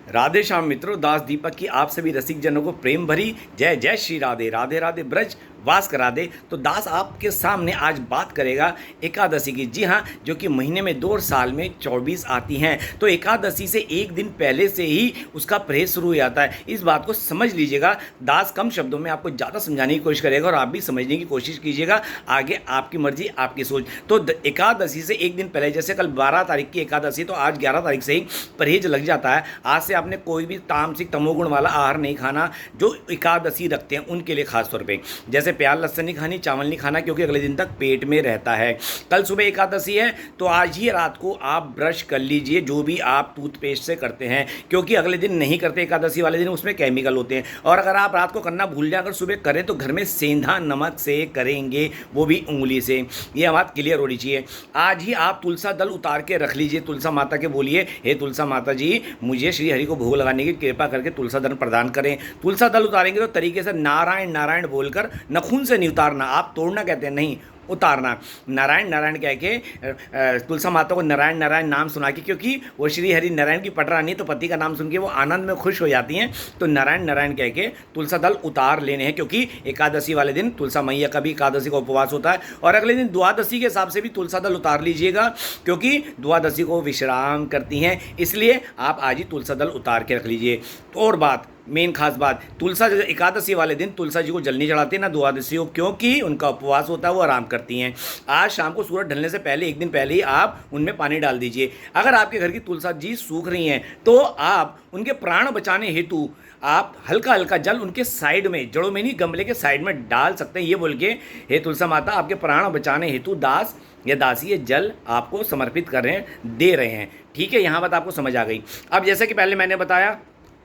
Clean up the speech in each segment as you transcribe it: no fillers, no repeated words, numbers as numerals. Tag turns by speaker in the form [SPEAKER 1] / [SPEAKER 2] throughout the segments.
[SPEAKER 1] राधे श्याम मित्रों, दास दीपक की आप सभी रसिक जनों को प्रेम भरी जय जय श्री राधे। राधे राधे ब्रज वास करा दे। तो दास आपके सामने आज बात करेगा एकादशी की। जी हाँ, जो कि महीने में 2 और साल में 24 आती हैं। तो एकादशी से एक दिन पहले से ही उसका परहेज शुरू हो जाता है। इस बात को समझ लीजिएगा। दास कम शब्दों में आपको ज़्यादा समझाने की कोशिश करेगा और आप भी समझने की कोशिश कीजिएगा। आगे आपकी मर्जी, आपकी सोच। तो एकादशी से एक दिन पहले, जैसे कल 12 तारीख की एकादशी, तो आज 11 तारीख से ही परहेज लग जाता है। आज से आपने कोई भी तामसिक तमोगुण वाला आहार नहीं खाना। जो एकादशी रखते हैं उनके लिए खास तौर पे, जैसे प्याज लहसुन नहीं खानी, चावल नहीं खाना, क्योंकि अगले दिन तक पेट में रहता है। कल सुबह एकादशी है, तो आज ही रात को आप ब्रश कर लीजिए, जो भी आप टूथपेस्ट से करते हैं, क्योंकि अगले दिन नहीं करते एकादशी वाले दिन, उसमें केमिकल होते हैं। और अगर आप रात को करना भूल जाए, अगर सुबह करें तो घर में सेंधा नमक से करेंगे, वो भी उंगली से। ये बात क्लियर होनी चाहिए। आज ही आप तुलसा दल उतार के रख लीजिए। तुलसा माता के बोलिए, हे तुलसा माता जी, मुझे श्री हरि को भोग लगाने की कृपा करके तुलसा दल प्रदान करें। तुलसा दल उतारेंगे तो तरीके से नारायण नारायण बोलकर, नखून से नहीं उतारना, आप तोड़ना कहते हैं, नहीं उतारना। नारायण नारायण कह के तुलसा माता को नारायण नारायण नाम सुना के, क्योंकि वो श्री हरि नारायण की पटरानी, तो पति का नाम सुन के वो आनंद में खुश हो जाती हैं। तो नारायण नारायण कह के तुलसा दल उतार लेने हैं, क्योंकि एकादशी वाले दिन तुलसा मैया का भी एकादशी का उपवास होता है। और अगले दिन द्वादशी के हिसाब से भी तुलसा दल उतार लीजिएगा, क्योंकि द्वादशी को विश्राम करती हैं, इसलिए आप आज ही तुलसा दल उतार के रख लीजिए। तो और बात, मेन खास बात, तुलसा एकादशी वाले दिन तुलसा जी को जल नहीं चढ़ाते ना द्वादशी को, क्योंकि उनका उपवास होता है, वो आराम करती हैं। आज शाम को सूरज ढलने से पहले, एक दिन पहले ही आप उनमें पानी डाल दीजिए। अगर आपके घर की तुलसा जी सूख रही हैं, तो आप उनके प्राण बचाने हेतु आप हल्का हल्का जल उनके साइड में, जड़ों में नहीं, गमले के साइड में डाल सकते हैं। ये बोल के, हे तुलसा माता, आपके प्राण बचाने हेतु दास या दासी ये जल आपको समर्पित कर रहे हैं, दे रहे हैं। ठीक है, यहाँ बात आपको समझ आ गई। अब जैसे कि पहले मैंने बताया,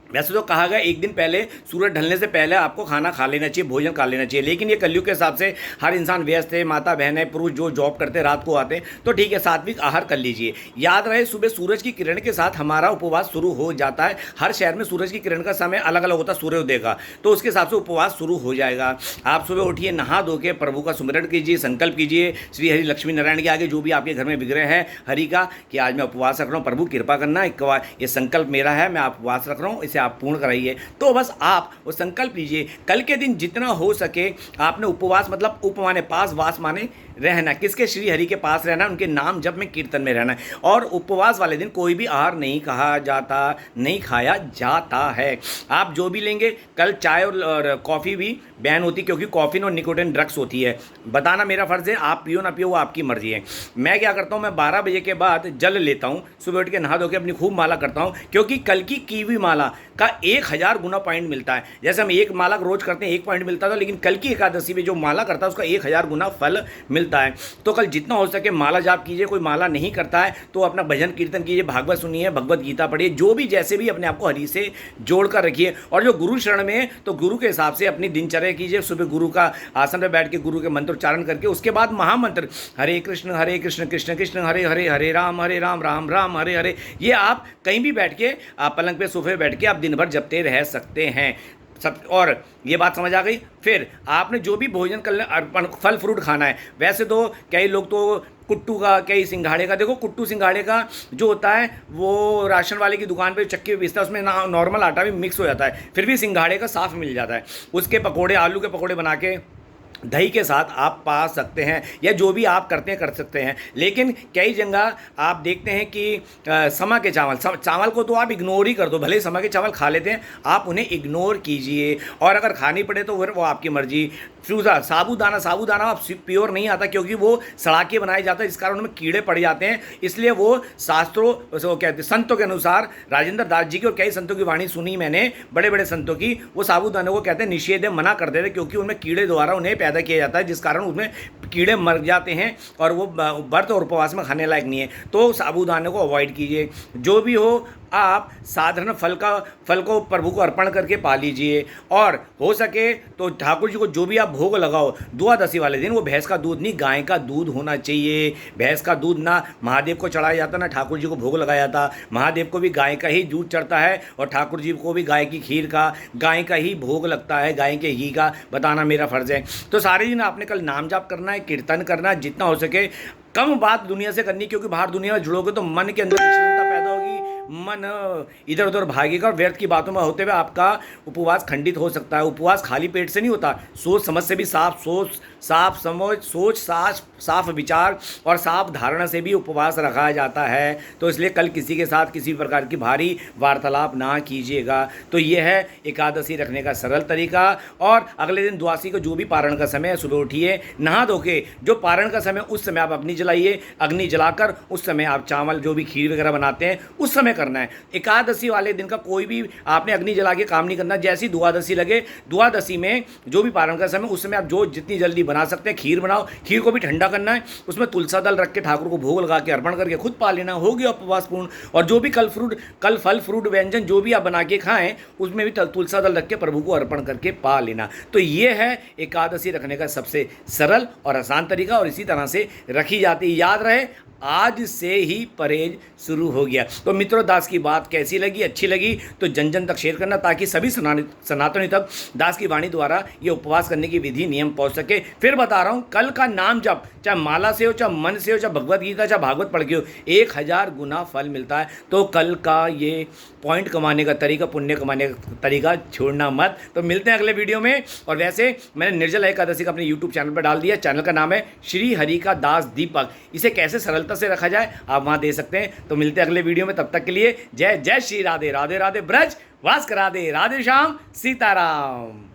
[SPEAKER 1] वैसे तो कहा गया एक दिन पहले, सूरज ढलने से पहले आपको खाना खा लेना चाहिए, भोजन खा लेना चाहिए। लेकिन ये कलयुग के हिसाब से हर इंसान व्यस्त है, माता बहनें, पुरुष जो जॉब करते रात को आते हैं, तो ठीक है, सात्विक आहार कर लीजिए। याद रहे, सुबह सूरज की किरण के साथ हमारा उपवास शुरू हो जाता है। हर शहर में सूरज की किरण का समय अलग अलग होता है, सूर्योदय का, तो उसके हिसाब से उपवास शुरू हो जाएगा। आप सुबह उठिए, नहा धो के प्रभु का सुमिरन कीजिए, संकल्प कीजिए श्री हरि लक्ष्मी नारायण के आगे, जो भी आपके घर में विग्रह है हरि का, कि आज मैं उपवास रख रहा हूँ, प्रभु कृपा करना, ये संकल्प मेरा है, मैं उपवास रख रहा हूँ, इसे आप पूर्ण कराइए। तो बस आप वो संकल्प लीजिए। कल के दिन जितना हो सके आपने उपवास, मतलब उप माने पास, वास माने रहना, किसके, श्री हरि के पास रहना, उनके नाम जप में, कीर्तन में रहना है। और उपवास वाले दिन कोई भी आहार नहीं कहा जाता, नहीं खाया जाता है। आप जो भी लेंगे, कल चाय और कॉफ़ी भी बैन होती, क्योंकि कॉफ़ीन और निकोटिन ड्रग्स होती है। बताना मेरा फ़र्ज़ है, आप पियो ना पियो वो आपकी मर्जी है। मैं क्या करता हूँ, मैं 12 बजे के बाद जल लेता हूँ, सुबह उठ के नहा धो के अपनी खूब माला करता हूँ, क्योंकि कल की कीवी माला का 1000 गुना पॉइंट मिलता है। जैसे हम एक माला रोज करते हैं, 1 पॉइंट मिलता था, लेकिन कल की एकादशी में जो माला करता है उसका 1000 गुना फल मिलता है। तो कल जितना हो सके माला जाप कीजिए। कोई माला नहीं करता है तो अपना भजन कीर्तन कीजिए, भागवत सुनिए, भगवत गीता पढ़िए, जो भी जैसे भी अपने आप को हरि से जोड़ कर रखिए। और जो गुरु शरण में है, तो गुरु के हिसाब से अपनी दिनचर्या कीजिए। सुबह गुरु का आसन पर बैठ के गुरु के मंत्र उच्चारण करके, उसके बाद महामंत्र हरे कृष्ण कृष्ण कृष्ण हरे हरे, हरे राम राम राम हरे हरे, ये आप कहीं भी बैठ के, आप पलंग पे सोफे बैठ के आप दिन भर जपते रह सकते हैं सब। और ये बात समझ आ गई। फिर आपने जो भी भोजन करना, अर्पण फल फ्रूट खाना है। वैसे तो कई लोग तो कुट्टू का, कई सिंघाड़े का, देखो कुट्टू सिंघाड़े का जो होता है वो राशन वाले की दुकान पे चक्की में पीसता है, उसमें ना नॉर्मल आटा भी मिक्स हो जाता है, फिर भी सिंघाड़े का साफ मिल जाता है। उसके पकोड़े, आलू के पकोड़े बना के दही के साथ आप पा सकते हैं, या जो भी आप करते हैं कर सकते हैं। लेकिन कई जगह आप देखते हैं कि समा के चावल को तो आप इग्नोर ही कर दो, भले ही समा के चावल खा लेते हैं, आप उन्हें इग्नोर कीजिए। और अगर खानी पड़े तो वो आपकी मर्जी। फ्यूज़ा साबूदाना आप प्योर नहीं आता, क्योंकि वो सड़ा के बनाया जाता है, इस कारण उनमें कीड़े पड़ जाते हैं। इसलिए वो शास्त्रों, वो कहते हैं संतों के अनुसार, राजेंद्र दास जी की और कई संतों की वाणी सुनी मैंने, बड़े बड़े संतों की, वो साबूदाने को कहते हैं निषेध, मना कर देते, क्योंकि उनमें कीड़े द्वारा उन्हें पैदा किया जाता है, जिस कारण उसमें कीड़े मर जाते हैं और वो व्रत और उपवास में खाने लायक नहीं है। तो साबूदाने को अवॉइड कीजिए। जो भी हो, आप साधारण फल को प्रभु को अर्पण करके पा लीजिए। और हो सके तो ठाकुर जी को जो भी आप भोग लगाओ द्वादशी वाले दिन, वो भैंस का दूध नहीं, गाय का दूध होना चाहिए। भैंस का दूध ना महादेव को चढ़ाया जाता, ना ठाकुर जी को भोग लगाया जाता। महादेव को भी गाय का ही दूध चढ़ता है, और ठाकुर जी को भी गाय की खीर का, गाय का ही भोग लगता है, गाय के घी का। बताना मेरा फ़र्ज़ है। तो सारे दिन आपने कल नाम जाप करना है, कीर्तन करना है, जितना हो सके। कम बात दुनिया से करनी, क्योंकि बाहर दुनिया में जुड़ोगे तो मन के अंदर विषमता पैदा होगी, मन इधर उधर भागेगा और व्यर्थ की बातों में होते हुए आपका उपवास खंडित हो सकता है। उपवास खाली पेट से नहीं होता, सोच समझ से भी साफ समझ, सोच साफ विचार और साफ धारणा से भी उपवास रखा जाता है। तो इसलिए कल किसी के साथ किसी प्रकार की भारी वार्तालाप ना कीजिएगा। तो ये है एकादशी रखने का सरल तरीका। और अगले दिन द्वादशी को जो भी पारण का समय है, सुबह उठिए, नहा धो के जो पारण का समय उस समय आप अग्नि जलाइए, अग्नि जलाकर उस समय आप चावल जो भी खीर वगैरह बनाते हैं उस समय करना है। एकादशी वाले दिन का कोई भी आपने अग्नि जला के काम नहीं करना। जैसी द्वादशी लगे, द्वादशी में जो भी पारण का समय उस समय आप जो जितनी जल्दी बना सकते हैं खीर बनाओ। खीर को भी ठंडा करना है, उसमें तुलसा दल रख के ठाकुर को भोग लगा के अर्पण करके खुद पा लेना, हो गया उपवास पूर्ण। और जो भी कल फल फ्रूट व्यंजन जो भी आप बना के खाएं उसमें भी तुलसा दल रख के प्रभु को अर्पण करके पा लेना। तो ये है एकादशी रखने का सबसे सरल और आसान तरीका, और इसी तरह से रखी जाती है। याद रहे, आज से ही परहेज शुरू हो गया। तो मित्रों, दास की बात कैसी लगी, अच्छी लगी तो जन जन तक शेयर करना, ताकि सभी सनातनी तक दास की वाणी द्वारा ये उपवास करने की विधि नियम पहुंच सके। फिर बता रहा हूं, कल का नाम जप चाहे माला से हो, चाहे मन से हो, चाहे भगवत गीता, चाहे भागवत पढ़ के हो, 1000 गुना फल मिलता है। तो कल का ये पॉइंट कमाने का तरीका, पुण्य कमाने का तरीका छोड़ना मत। तो मिलते हैं अगले वीडियो में। और वैसे मैंने निर्जला एकादशी का अपने यूट्यूब चैनल पर डाल दिया। चैनल का नाम है श्री हरि का दास दीपक। इसे कैसे सरलता से रखा जाए आप वहां दे सकते हैं। तो मिलते हैं अगले वीडियो में, तब तक के लिए जय जय श्री राधे। राधे राधे ब्रज वास करा दे। राधे श्याम सीताराम।